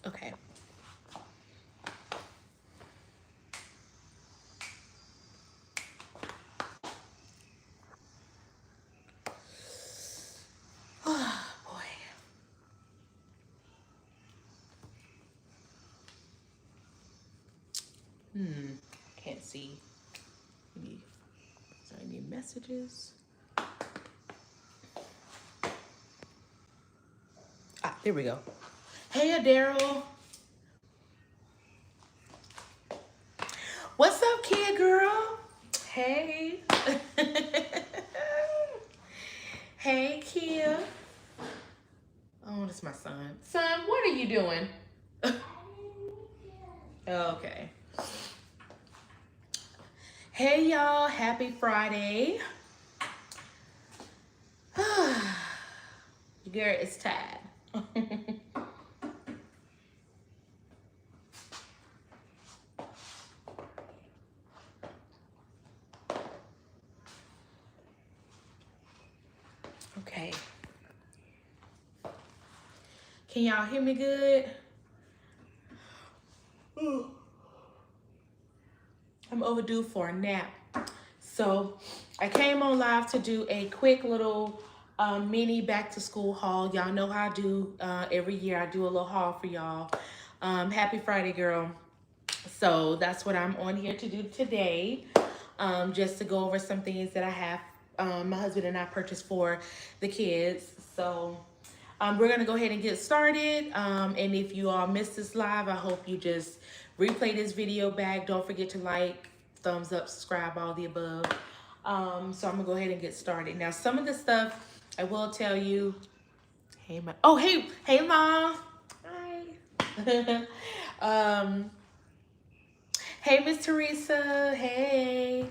Okay. Oh boy. Can't see. Any, is there any messages? Ah, there we go. Hey, Daryl. What's up, kid girl? Hey. Hey, Kia. Oh, that's my son. Son, what are you doing? Okay. Hey, y'all. Happy Friday. Garrett is tired. Okay. Can y'all hear me good? Ooh. I'm overdue for a nap. So I came on live to do a quick little mini back to school haul. Y'all know how I do every year. I do a little haul for y'all. Happy Friday, girl. So that's what I'm on here to do today. Just to go over some things that I have my husband and I purchased for the kids. So we're gonna go ahead and get started. And if you all missed this live, I hope you just replay this video back. Don't forget to like, thumbs up, subscribe, all the above. So I'm gonna go ahead and get started. Now, some of the stuff I will tell you. Hey, hey, mom. Hi. Hey, Miss Teresa. Hey.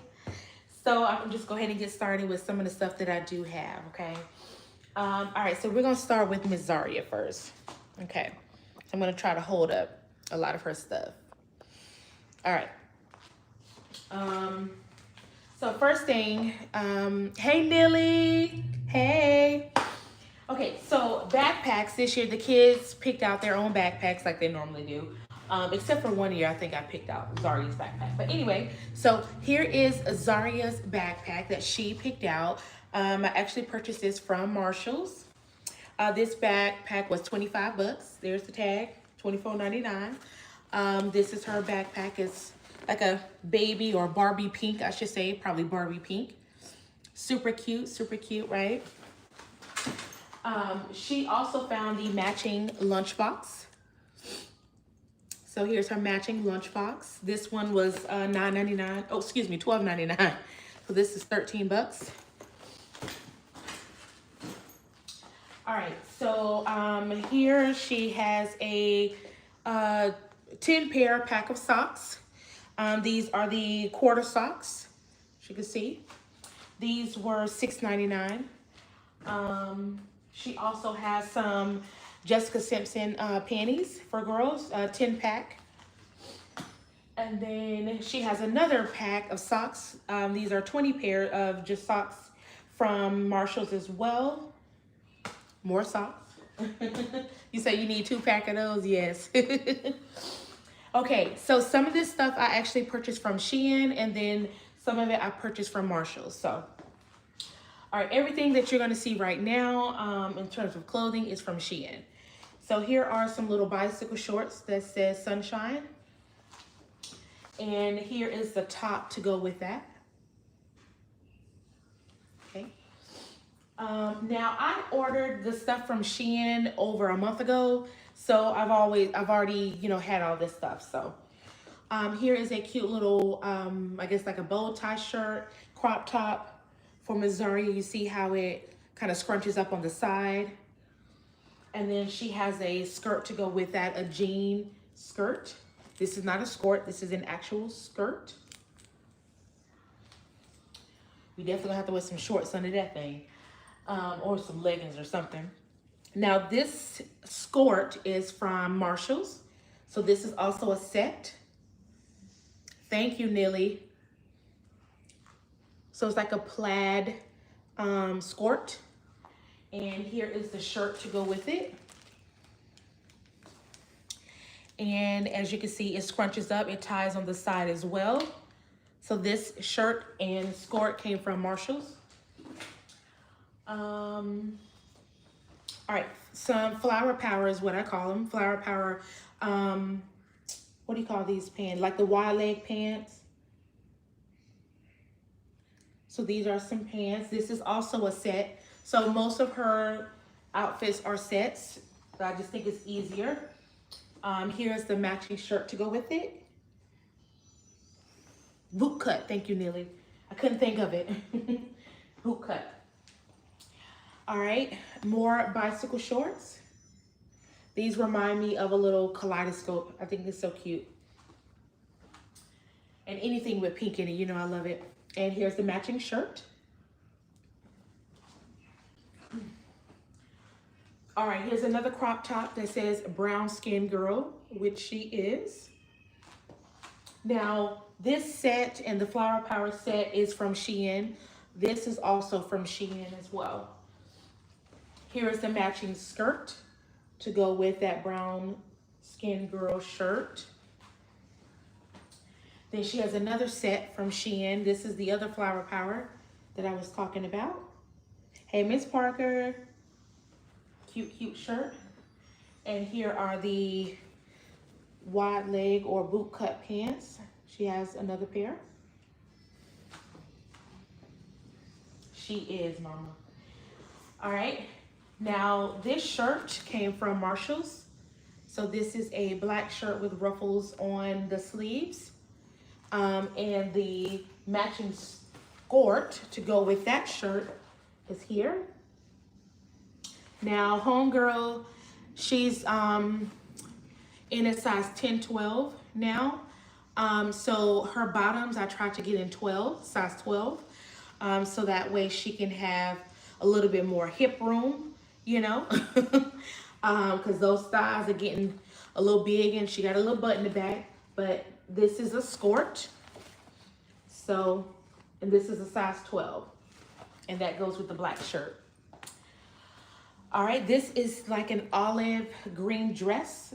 So I'm just go ahead and get started with some of the stuff that I do have. Okay. All right, so we're gonna start with Miss Zarya first. Okay, I'm gonna try to hold up a lot of her stuff. All right. So first thing, hey Lily, hey. Okay, so backpacks this year, the kids picked out their own backpacks like they normally do. Except for one year, I think I picked out Zarya's backpack. But anyway, so here is Zarya's backpack that she picked out. I actually purchased this from Marshall's. This backpack was 25 bucks. There's the tag, $24.99. This is her backpack. It's like a baby or Barbie pink, I should say, probably Barbie pink. Super cute, right? She also found the matching lunchbox. So here's her matching lunchbox. This one was $9.99. Oh, excuse me, $12.99. So this is 13 bucks. All right, so here she has a 10 pair pack of socks. These are the quarter socks, as you can see. These were $6.99. She also has some Jessica Simpson panties for girls, 10 pack. And then she has another pack of socks. These are 20 pair of just socks from Marshall's as well. More socks. You say you need 2 pack of those? Yes. Okay, so some of this stuff I actually purchased from Shein, and then some of it I purchased from Marshall's. So, all right, everything that you're gonna see right now in terms of clothing is from Shein. So here are some little bicycle shorts that says Sunshine. And here is the top to go with that. Okay. Now I ordered the stuff from Shein over a month ago, so I've already, you know, had all this stuff. So here is a cute little, I guess like a bow tie shirt, crop top for Miss Zarya. You see how it kind of scrunches up on the side. And then she has a skirt to go with that, a jean skirt. This is not a skirt, this is an actual skirt. We definitely gonna have to wear some shorts under that thing. Or some leggings or something. Now this skirt is from Marshall's. So this is also a set. Thank you, Nilly. So it's like a plaid skirt. And here is the shirt to go with it. And as you can see, it scrunches up. It ties on the side as well. So this shirt and skirt came from Marshall's. All right, some Flower Power is what I call them. Flower Power, what do you call these pants? Like the wide leg pants. So these are some pants. This is also a set. So most of her outfits are sets. But I just think it's easier. Here's the matching shirt to go with it. Boot cut. Thank you, Neely. I couldn't think of it. Boot cut. All right, more bicycle shorts. These remind me of a little kaleidoscope. I think it's so cute. And anything with pink in it, you know I love it. And here's the matching shirt. All right, here's another crop top that says brown skin girl, which she is. Now, this set and the Flower Power set is from Shein. This is also from Shein as well. Here is the matching skirt to go with that brown skin girl shirt. Then she has another set from Shein. This is the other Flower Power that I was talking about. Hey, Miss Parker. Cute, cute shirt. And here are the wide leg or boot cut pants. She has another pair. She is, mama. All right. Now, this shirt came from Marshall's. So this is a black shirt with ruffles on the sleeves. And the matching skirt to go with that shirt is here. Now, homegirl, she's in a size 10, 12 now. So her bottoms, I tried to get in 12, size 12. So that way she can have a little bit more hip room, you know, because those thighs are getting a little big and she got a little butt in the back. But this is a skirt. So, and this is a size 12. And that goes with the black shirt. All right, this is like an olive green dress.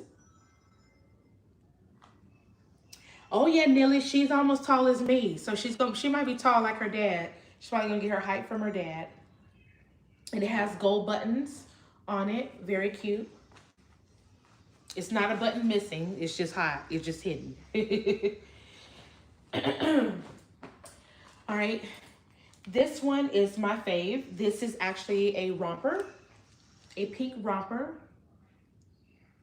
Oh yeah, Nilly, she's almost tall as me. So she might be tall like her dad. She's probably gonna get her height from her dad. And it has gold buttons on it, very cute. It's not a button missing, it's just hot, it's just hidden. All right, this one is my fave. This is actually a romper, a pink romper.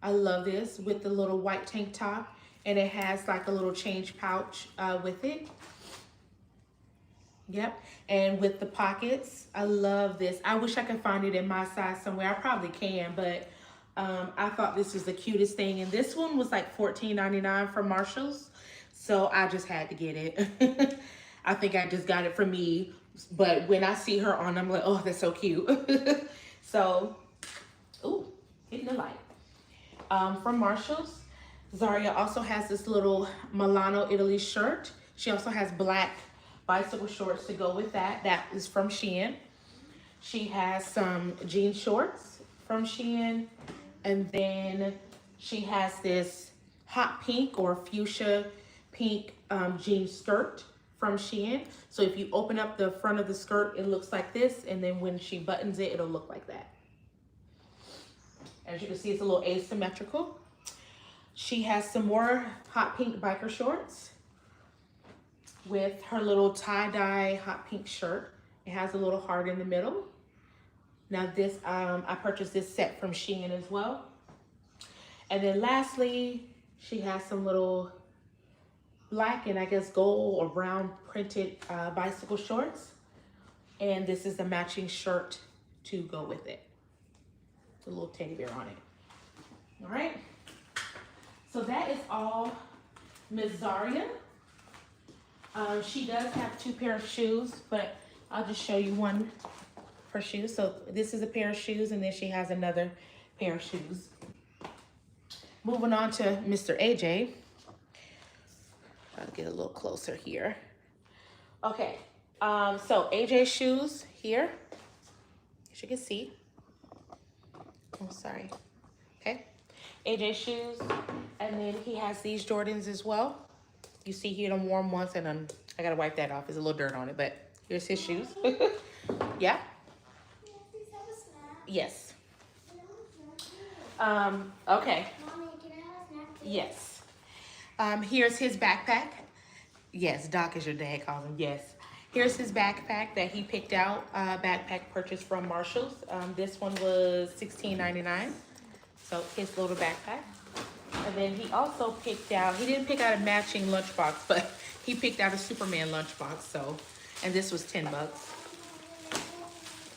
I love this with the little white tank top. And it has like a little change pouch with it. Yep, and with the pockets, I love this. I wish I could find it in my size somewhere. I probably can, but I thought this was the cutest thing. And this one was like $14.99 from Marshall's. So I just had to get it. I think I just got it for me. But when I see her on, I'm like, oh, that's so cute. So, ooh, hitting the light. From Marshall's. Zarya also has this little Milano, Italy shirt. She also has black bicycle shorts to go with that. That is from Shein. She has some jean shorts from Shein. And then she has this hot pink or fuchsia pink jean skirt from Shein. So if you open up the front of the skirt, it looks like this. And then when she buttons it, it'll look like that. As you can see, it's a little asymmetrical. She has some more hot pink biker shorts with her little tie-dye hot pink shirt. It has a little heart in the middle. Now this, I purchased this set from Shein as well. And then lastly, she has some little black and I guess gold or brown printed bicycle shorts. And this is the matching shirt to go with it. It's a little teddy bear on it. All right. So that is all Miss Zarya. She does have 2 pairs of shoes, but I'll just show you one her shoes. So this is a pair of shoes, and then she has another pair of shoes. Moving on to Mr. AJ. Try to get a little closer here. Okay, so AJ shoes here, as you can see. Oh, sorry. Okay. AJ shoes, And then he has these Jordans as well. You see he done worn once and I gotta wipe that off. There's a little dirt on it, but here's his shoes. Yeah. Yes. Okay. Mommy, can I have a snack too? Yes. Here's his backpack. Yes, Doc is your dad calls him. Yes. Here's his backpack that he picked out. Backpack purchased from Marshall's. This one was $16.99. So his little backpack. And then he also picked out, he didn't pick out a matching lunchbox, but he picked out a Superman lunchbox. So, and this was 10 bucks.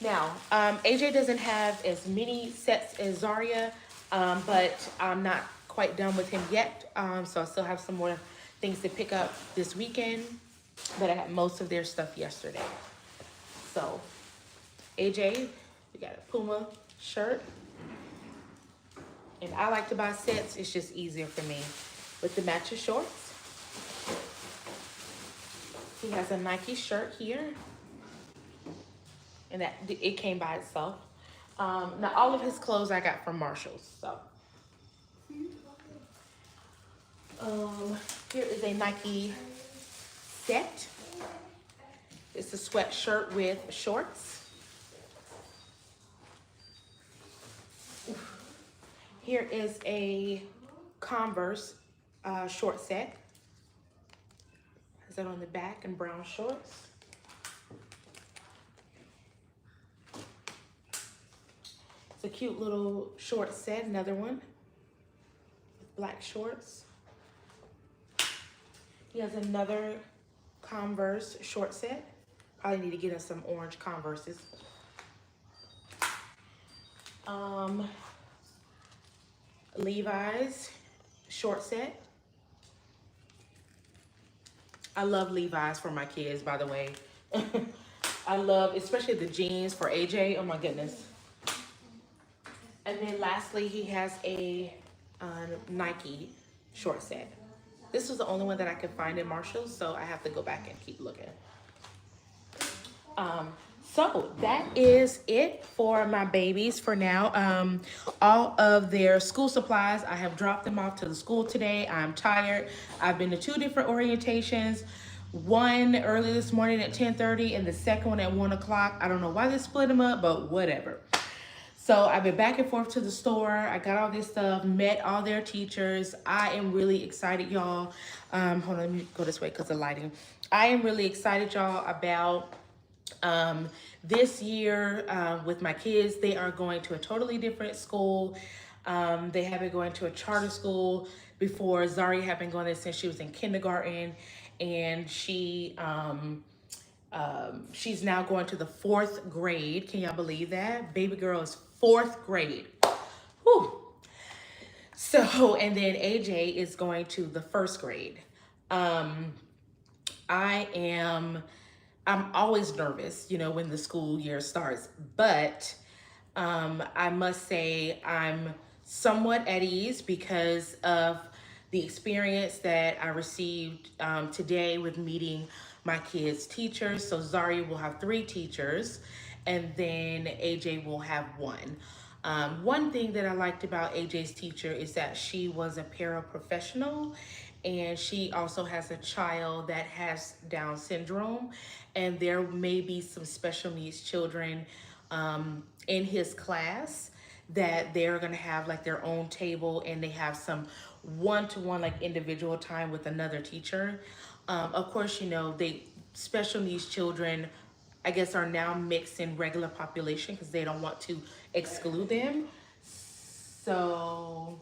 Now, AJ doesn't have as many sets as Zarya, but I'm not quite done with him yet. So I still have some more things to pick up this weekend, but I got most of their stuff yesterday. So, AJ, we got a Puma shirt. And I like to buy sets. It's just easier for me with the matching shorts. He has a Nike shirt here. And that it came by itself. Now all of his clothes I got from Marshall's. So here is a Nike set. It's a sweatshirt with shorts. Here is a Converse short set. Has that on the back and brown shorts. It's a cute little short set, another one with black shorts. He has another Converse short set. Probably need to get us some orange Converses. Levi's short set. I love Levi's for my kids, by the way. I love, especially the jeans for AJ. Oh my goodness. And then lastly, he has a Nike short set. This was the only one that I could find in Marshall's, so I have to go back and keep looking. So that is it for my babies for now. All of their school supplies, I have dropped them off to the school today. I'm tired. I've been to 2 different orientations. One early this morning at 10:30 and the second one at 1 o'clock. I don't know why they split them up, but whatever. So I've been back and forth to the store. I got all this stuff, met all their teachers. I am really excited, y'all. Hold on, let me go this way because of lighting. I am really excited, y'all, about this year with my kids. They are going to a totally different school. They have been going to a charter school before. Zarya had been going there since she was in kindergarten, and she's now going to the 4th grade. Can y'all believe that? Baby girl is 4th grade. Whew. So, and then AJ is going to the 1st grade. I'm always nervous, you know, when the school year starts, but I must say I'm somewhat at ease because of the experience that I received today with meeting my kids' teachers. So Zarya will have 3 teachers, and then AJ will have 1. One thing that I liked about AJ's teacher is that she was a paraprofessional, and she also has a child that has Down syndrome, and there may be some special needs children in his class that they're gonna have like their own table, and they have some one-to-one like individual time with another teacher. Of course, you know, special needs children, I guess, are now mixed in regular population because they don't want to exclude them. So,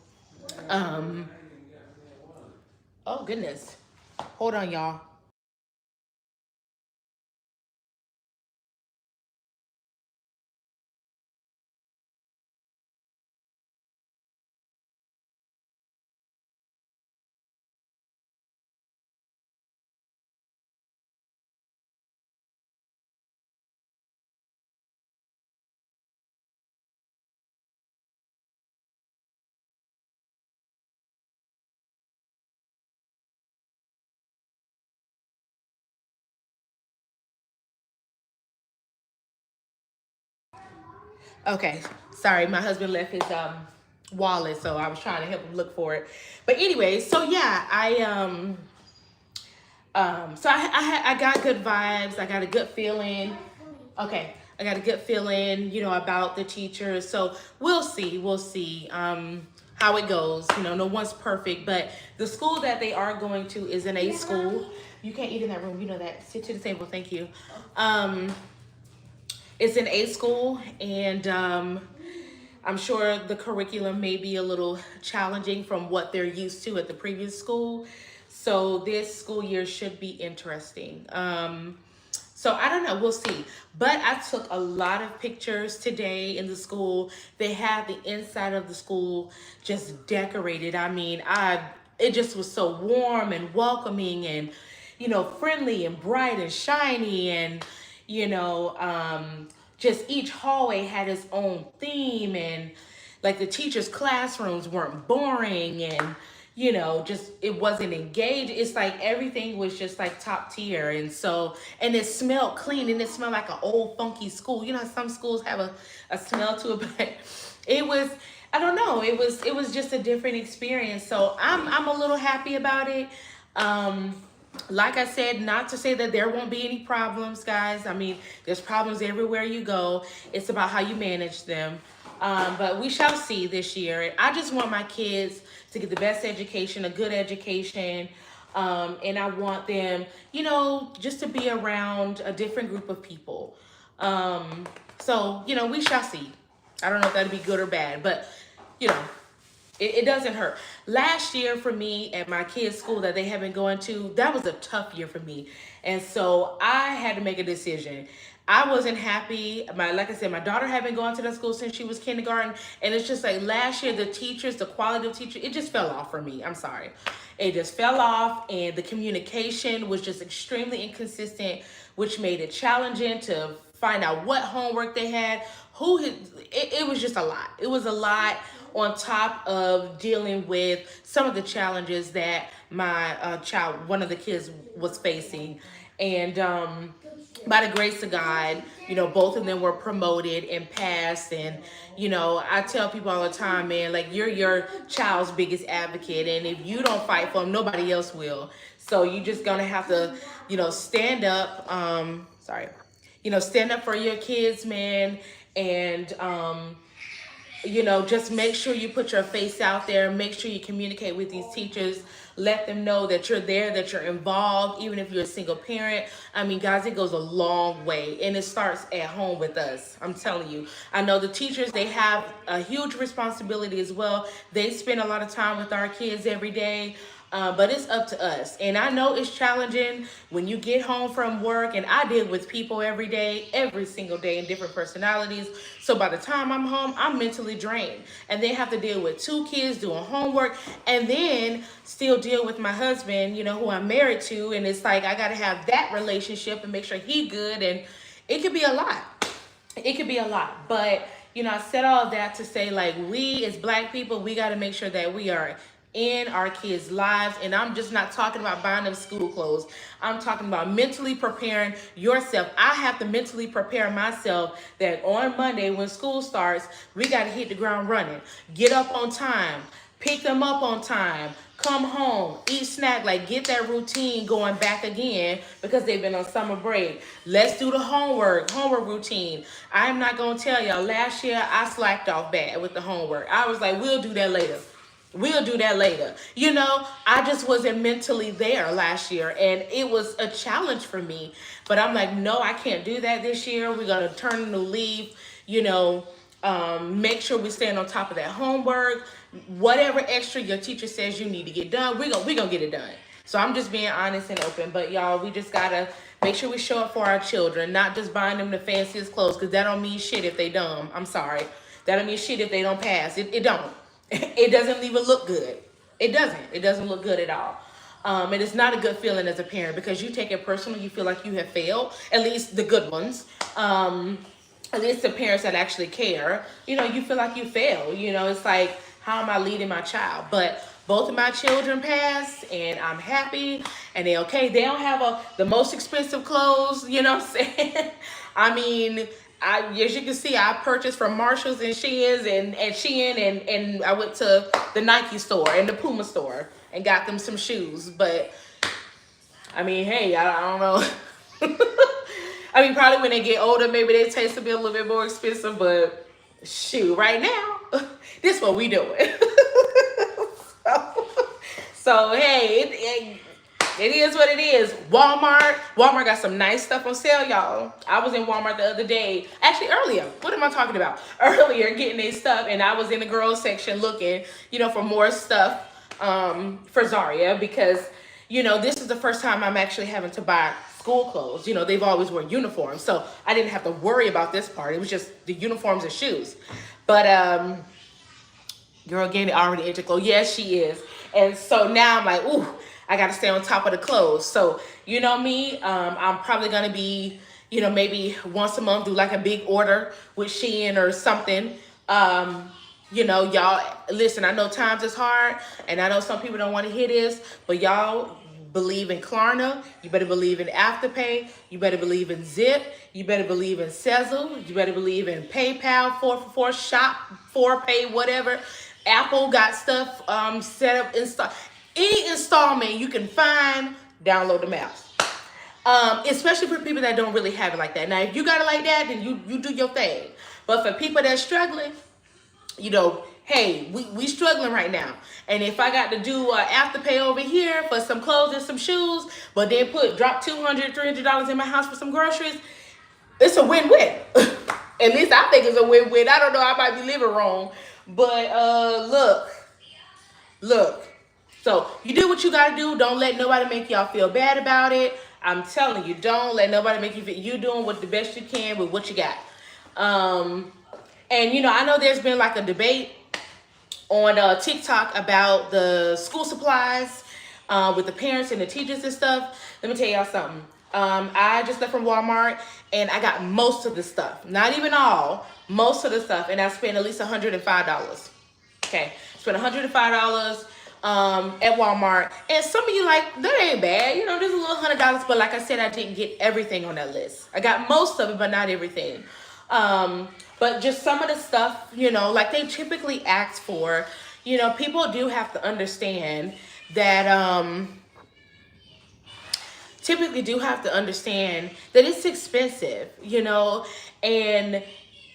oh goodness, hold on, y'all. Okay, sorry, my husband left his wallet, so I was trying to help him look for it. But anyway, so yeah, I got good vibes. I got a good feeling. Okay, I got a good feeling, about the teachers. So we'll see how it goes. No one's perfect, but the school that they are going to is an A school. You can't eat in that room, you know that. Sit to the table, thank you. Um, it's an A school, and I'm sure the curriculum may be a little challenging from what they're used to at the previous school. So this school year should be interesting. So I don't know, we'll see. But I took a lot of pictures today in the school. They have the inside of the school just decorated. I mean, it just was so warm and welcoming and friendly and bright and shiny and you know, just each hallway had its own theme and like the teachers' classrooms weren't boring and just it wasn't engaged. It's like everything was just like top tier. And so, and it smelled clean and it smelled like an old funky school. Some schools have a smell to it, but it was, I don't know, it was just a different experience. So I'm a little happy about it. Like I said, not to say that there won't be any problems, guys. I mean, there's problems everywhere you go. It's about how you manage them. But we shall see this year. And I just want my kids to get the best education, a good education. And I want them, just to be around a different group of people. So, we shall see. I don't know if that'll be good or bad, but, you know, it doesn't hurt. Last year for me at my kids' school that they have been going to, that was a tough year for me. And so I had to make a decision. I wasn't happy. Like I said, my daughter had been going to that school since she was kindergarten. And it's just like last year, the teachers, the quality of teachers, it just fell off for me. I'm sorry. It just fell off. And the communication was just extremely inconsistent, which made it challenging to find out what homework they had. It was just a lot. It was a lot on top of dealing with some of the challenges that my child, one of the kids, was facing. And by the grace of God, both of them were promoted and passed. And, I tell people all the time, man, like you're your child's biggest advocate. And if you don't fight for them, nobody else will. So you just gonna have to, stand up. Sorry. Stand up for your kids, man. And, just make sure you put your face out there. Make sure you communicate with these teachers. Let them know that you're there, that you're involved, even if you're a single parent. I mean, guys, it goes a long way. And it starts at home with us. I'm telling you. I know the teachers, they have a huge responsibility as well. They spend a lot of time with our kids every day. But it's up to us. And I know it's challenging when you get home from work, and I deal with people every day, every single day, in different personalities. So by the time I'm home, I'm mentally drained. And then have to deal with two kids doing homework and then still deal with my husband, who I'm married to. And it's like I got to have that relationship and make sure he good. And it could be a lot. It could be a lot. But, I said all that to say, like, we as Black people, we got to make sure that we are in our kids' lives. And I'm just not talking about buying them school clothes. I'm talking about mentally preparing yourself. I have to mentally prepare myself that on Monday when school starts, we got to hit the ground running. Get up on time. Pick them up on time. Come home, eat snack, like get that routine going back again because they've been on summer break. Let's do the homework routine. I'm not going to tell y'all, last year I slacked off bad with the homework. I was like, we'll do that later. We'll do that later. I just wasn't mentally there last year and it was a challenge for me. But I'm like, no, I can't do that this year. We're going to turn a new leaf, make sure we stand on top of that homework. Whatever extra your teacher says you need to get done, we're gonna get it done. So I'm just being honest and open. But y'all, we just gotta make sure we show up for our children, not just buying them the fanciest clothes, because that don't mean shit if they dumb. I'm sorry. That don't mean shit if they don't pass. It don't. It doesn't even look good. It doesn't. It doesn't look good at all. And it's not a good feeling as a parent because you take it personally. You feel like you have failed, at least the good ones. At least the parents that actually care. You feel like you fail. It's like, how am I leading my child? But both of my children passed, and I'm happy, and they okay. They don't have the most expensive clothes, you know what I'm saying? I mean, as you can see, I purchased from Marshalls and Sheins and Shein, and I went to the Nike store and the Puma store and got them some shoes. But I mean, hey, I don't know. I mean, probably when they get older, maybe they taste to be a little bit more expensive. But shoot, right now, this what we doing. so, so hey, it is what it is. Walmart got some nice stuff on sale, y'all. I was in Walmart the other day, actually earlier. What am I talking about? Earlier, getting their stuff, and I was in the girls section looking, for more stuff for Zarya, because this is the first time I'm actually having to buy school clothes. They've always worn uniforms, so I didn't have to worry about this part. It was just the uniforms and shoes. But girl getting already into clothes. Yes, she is. And so now I'm like, ooh, I got to stay on top of the clothes. So, me, I'm probably going to be, maybe once a month do like a big order with Shein or something. Y'all, listen, I know times is hard, and I know some people don't want to hear this, but y'all believe in Klarna, you better believe in Afterpay, you better believe in Zip, you better believe in Sezzle, you better believe in PayPal, 444 Shop, 4Pay, whatever. Apple got stuff set up, install. Any installment you can find, download the apps. Especially for people that don't really have it like that. Now, if you got it like that, then you do your thing. But for people that's struggling, hey, we struggling right now. And if I got to do Afterpay over here for some clothes and some shoes, but then drop $200, $300 in my house for some groceries, it's a win-win. At least I think it's a win-win. I don't know, I might be living wrong. But look. So you do what you gotta do. Don't let nobody make y'all feel bad about it. I'm telling you, don't let nobody make you feel you doing what the best you can with what you got. And I know there's been like a debate on TikTok about the school supplies with the parents and the teachers and stuff. Let me tell y'all something. I just left from Walmart and I got most of the stuff. Not even all, most of the stuff. And I spent at least $105. Okay, spent $105 at Walmart. And some of you like, that ain't bad. There's a little $100. But like I said, I didn't get everything on that list. I got most of it, but not everything. But just some of the stuff, like they typically ask for, people do have to understand that, typically do have to understand that it's expensive, and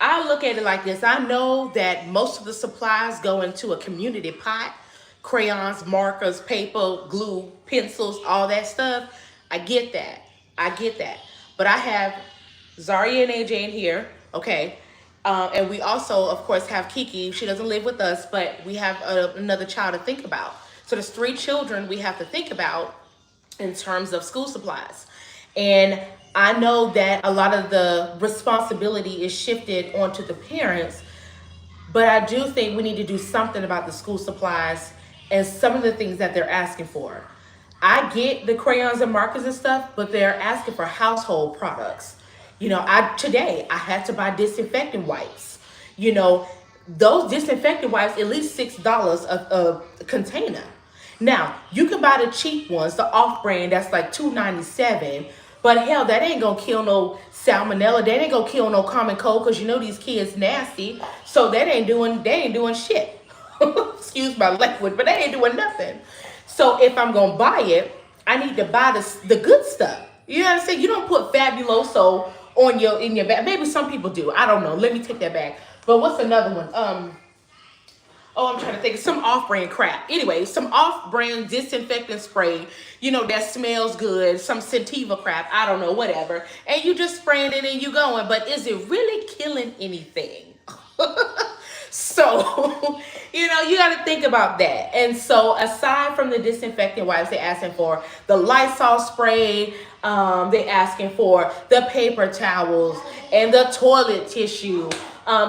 I look at it like this. I know that most of the supplies go into a community pot, crayons, markers, paper, glue, pencils, all that stuff. I get that. But I have Zarya and AJ in here, okay? And we also, of course, have Kiki. She doesn't live with us, but we have another child to think about. So there's 3 children we have to think about in terms of school supplies. And I know that a lot of the responsibility is shifted onto the parents, but I do think we need to do something about the school supplies and some of the things that they're asking for. I get the crayons and markers and stuff, but they're asking for household products. Today I had to buy disinfectant wipes. Those disinfectant wipes, at least $6 a container. Now, you can buy the cheap ones, the off-brand, that's like $2.97. But hell, that ain't gonna kill no salmonella. That ain't gonna kill no common cold, because these kids nasty. So they ain't doing shit. Excuse my language, but they ain't doing nothing. So if I'm gonna buy it, I need to buy the good stuff. You know what I'm saying? You don't put Fabuloso in your bag. Maybe some people do. I don't know. Let me take that back. But what's another one? I'm trying to think of some off-brand crap. Anyway, some off-brand disinfectant spray, that smells good, some Sentiva crap, I don't know, whatever. And you just spraying it and you going, but is it really killing anything? So, you got to think about that. And so aside from the disinfectant wipes, they're asking for the Lysol spray, they're asking for the paper towels and the toilet tissue.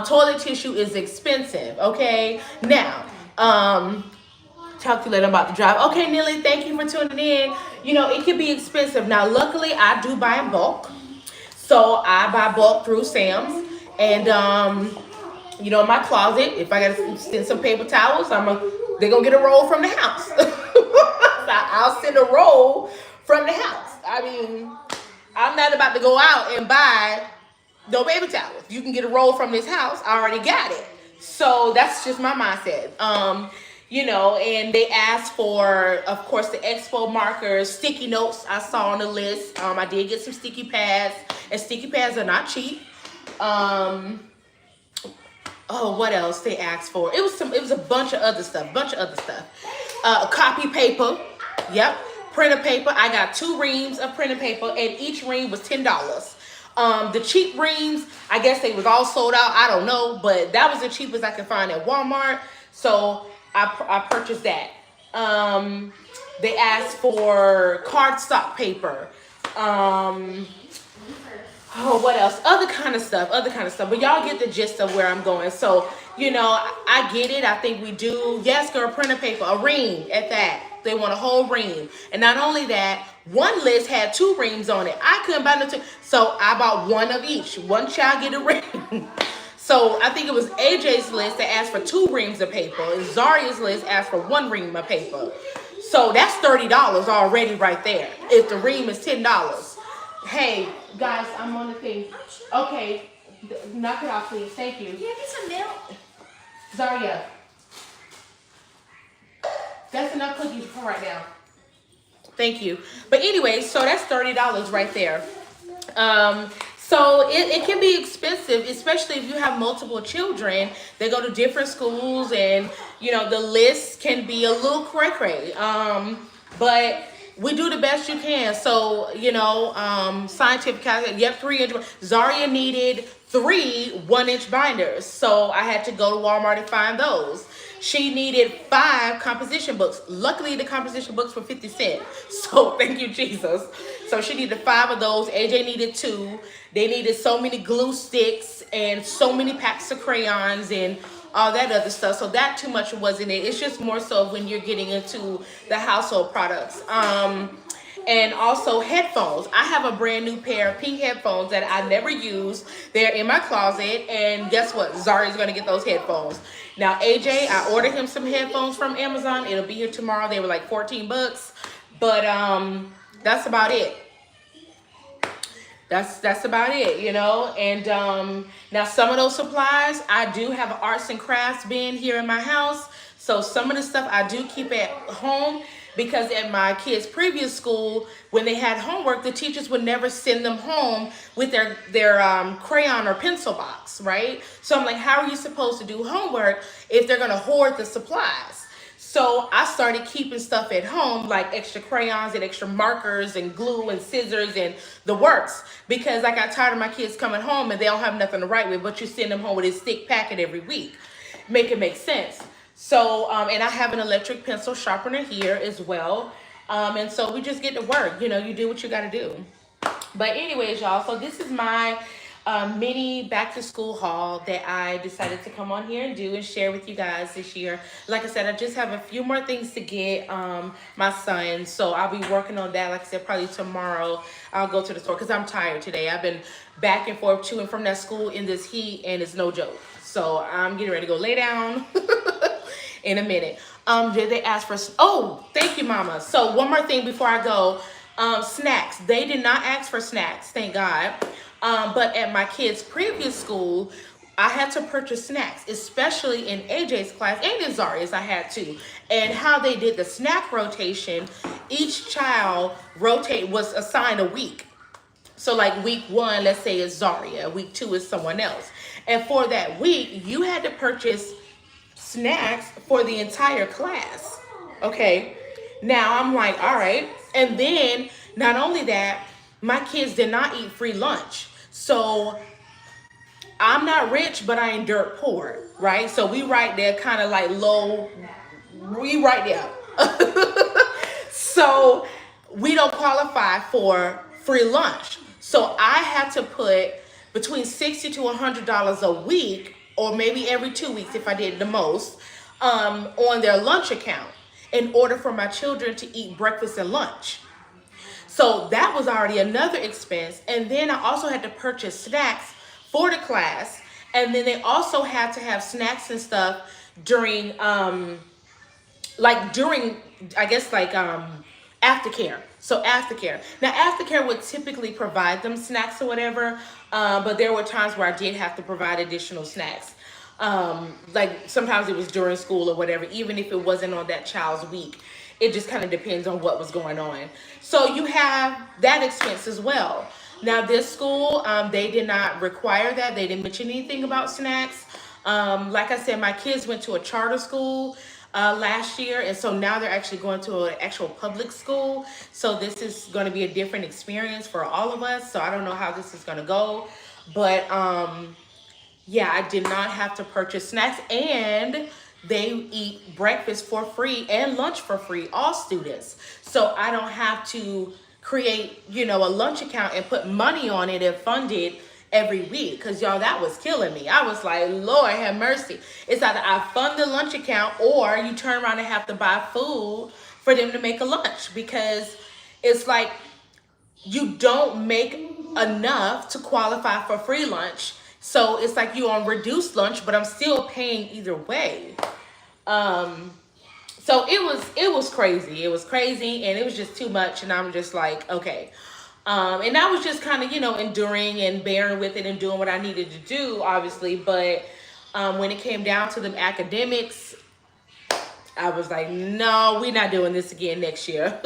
Toilet tissue is expensive, okay? Now, talk to you later about the drive. Okay, Nilly, thank you for tuning in. It can be expensive. Now, luckily, I do buy in bulk. So I buy bulk through Sam's. And, in my closet, if I got to send some paper towels, they're going to get a roll from the house. I'll send a roll from the house. I mean, I'm not about to go out and buy No baby towels. You can get a roll from this house. I already got it. So that's just my mindset. And they asked for, of course, the expo markers, sticky notes I saw on the list. I did get some sticky pads, and sticky pads are not cheap. Um, oh, what else they asked for? It was a bunch of other stuff. Copy paper. Yep. Printer paper. I got 2 reams of printer paper, and each ream was $10. The cheap reams, I guess they was all sold out. I don't know, but that was the cheapest I could find at Walmart. So I purchased that. They asked for cardstock paper. Oh, what else? Other kind of stuff. But y'all get the gist of where I'm going. So, I get it. I think we do. Yes, girl, printer paper, a ream at that. They want a whole ream. And not only that, one list had 2 reams on it. I couldn't buy no 2. So I bought one of each. One child get a ream. So I think it was AJ's list that asked for 2 reams of paper. And Zarya's list asked for 1 ream of paper. So that's $30 already right there. If the ream is $10. Hey, guys, I'm on the thing. Okay, knock it off, please. Thank you. Can you get some milk? Zarya, that's enough cookies for right now. Thank you. But anyway, so that's $30 right there. So it can be expensive, especially if you have multiple children. They go to different schools, and the list can be a little cray-cray. But we do the best you can. So, scientific calculation, yep, 3-inch. Zarya needed 3 1-inch binders. So I had to go to Walmart and find those. She needed 5 composition books. Luckily, the composition books were 50 cents. So thank you, Jesus. So she needed 5 of those. AJ needed 2. They needed so many glue sticks and so many packs of crayons and all that other stuff. So that too much wasn't it. It's just more so when you're getting into the household products. And also headphones. I have a brand new pair of pink headphones that I never use. They're in my closet, and guess what? Zarya's gonna get those headphones. Now AJ, I ordered him some headphones from Amazon. It'll be here tomorrow. They were like $14, but that's about it. That's about it, And now some of those supplies, I do have an arts and crafts bin here in my house. So some of the stuff I do keep at home, because at my kids' previous school, when they had homework, the teachers would never send them home with their crayon or pencil box, right? So I'm like, how are you supposed to do homework if they're gonna hoard the supplies? So I started keeping stuff at home, like extra crayons and extra markers and glue and scissors and the works, because I got tired of my kids coming home and they don't have nothing to write with, but you send them home with a stick packet every week. Make it make sense. So, and I have an electric pencil sharpener here as well. And so we just get to work. You do what you got to do. But anyways, y'all, so this is my mini back to school haul that I decided to come on here and do and share with you guys this year. Like I said, I just have a few more things to get my son. So I'll be working on that. Like I said, probably tomorrow I'll go to the store because I'm tired today. I've been back and forth to and from that school in this heat, and it's no joke. So I'm getting ready to go lay down in a minute. Did they ask for, oh, thank you, Mama. So one more thing before I go, snacks. They did not ask for snacks, thank God. But at my kids' previous school, I had to purchase snacks, especially in AJ's class and in Zarya's I had to. And how they did the snack rotation, each child was assigned a week. So like week 1, let's say is Zarya, week 2 is someone else. And for that week, you had to purchase snacks for the entire class. Okay. Now I'm like, all right. And then not only that, my kids did not eat free lunch. So I'm not rich, but I ain't dirt poor, right? So we right there kind of like low, we right there. So we don't qualify for free lunch. So I had to put between $60 to $100 a week, or maybe every 2 weeks if I did the most, on their lunch account in order for my children to eat breakfast and lunch. So that was already another expense. And then I also had to purchase snacks for the class. And then they also had to have snacks and stuff during aftercare. So aftercare. Now aftercare would typically provide them snacks or whatever, but there were times where I did have to provide additional snacks. Like sometimes it was during school or whatever, even if it wasn't on that child's week. It just kind of depends on what was going on. So you have that expense as well. Now this school, they did not require that. They didn't mention anything about snacks. Like I said, my kids went to a charter school last year, and so now they're actually going to an actual public school. So this is going to be a different experience for all of us. So I don't know how this is going to go, but yeah, I did not have to purchase snacks, and they eat breakfast for free and lunch for free, all students. So I don't have to create, a lunch account and put money on it and fund it every week. Cause y'all, that was killing me. I was like, Lord have mercy. It's either I fund the lunch account or you turn around and have to buy food for them to make a lunch, because it's like you don't make enough to qualify for free lunch. So it's like you on reduced lunch, but I'm still paying either way. So it was crazy. It was crazy, and it was just too much. And I'm just like, okay. And I was just kind of, enduring and bearing with it and doing what I needed to do, obviously. But when it came down to the academics, I was like, no, we're not doing this again next year.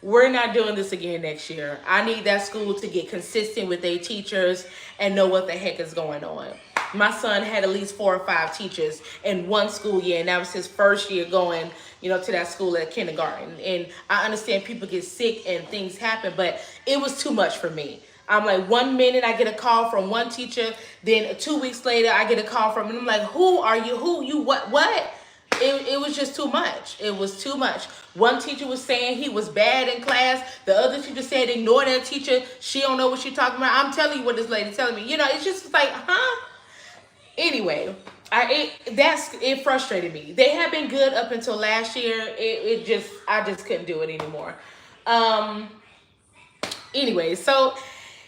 We're not doing this again next year. I need that school to get consistent with their teachers and know what the heck is going on. My son had at least 4 or 5 teachers in one school year, and that was his first year going, to that school at kindergarten. And I understand people get sick and things happen, but it was too much for me. I'm like, 1 minute I get a call from one teacher, then 2 weeks later I get a call from, and I'm like, who are you? Who you? What? It was just too much. It was too much. One teacher was saying he was bad in class. The other teacher said, ignore that teacher. She don't know what she's talking about. I'm telling you what this lady's telling me. It's just like, huh? Anyway, it frustrated me. They had been good up until last year. I just couldn't do it anymore. Anyway, so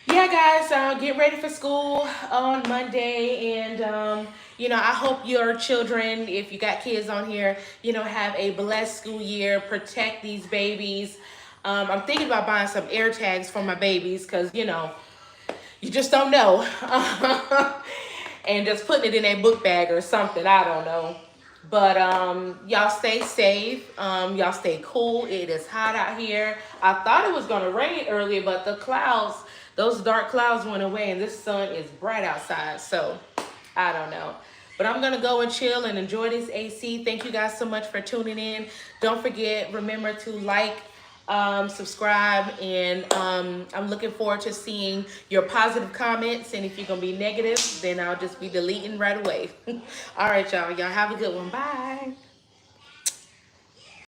yeah, guys, get ready for school on Monday, and I hope your children, if you got kids on here, have a blessed school year. Protect these babies. I'm thinking about buying some air tags for my babies, because you just don't know. And just putting it in a book bag or something. I don't know. But y'all stay safe. Y'all stay cool. It is hot out here. I thought it was going to rain earlier, but the clouds, those dark clouds went away, and this sun is bright outside. So I don't know. But I'm going to go and chill and enjoy this AC. Thank you guys so much for tuning in. Don't forget, remember to like, subscribe, and I'm looking forward to seeing your positive comments. And if you're going to be negative, then I'll just be deleting right away. All right, y'all. Y'all have a good one. Bye.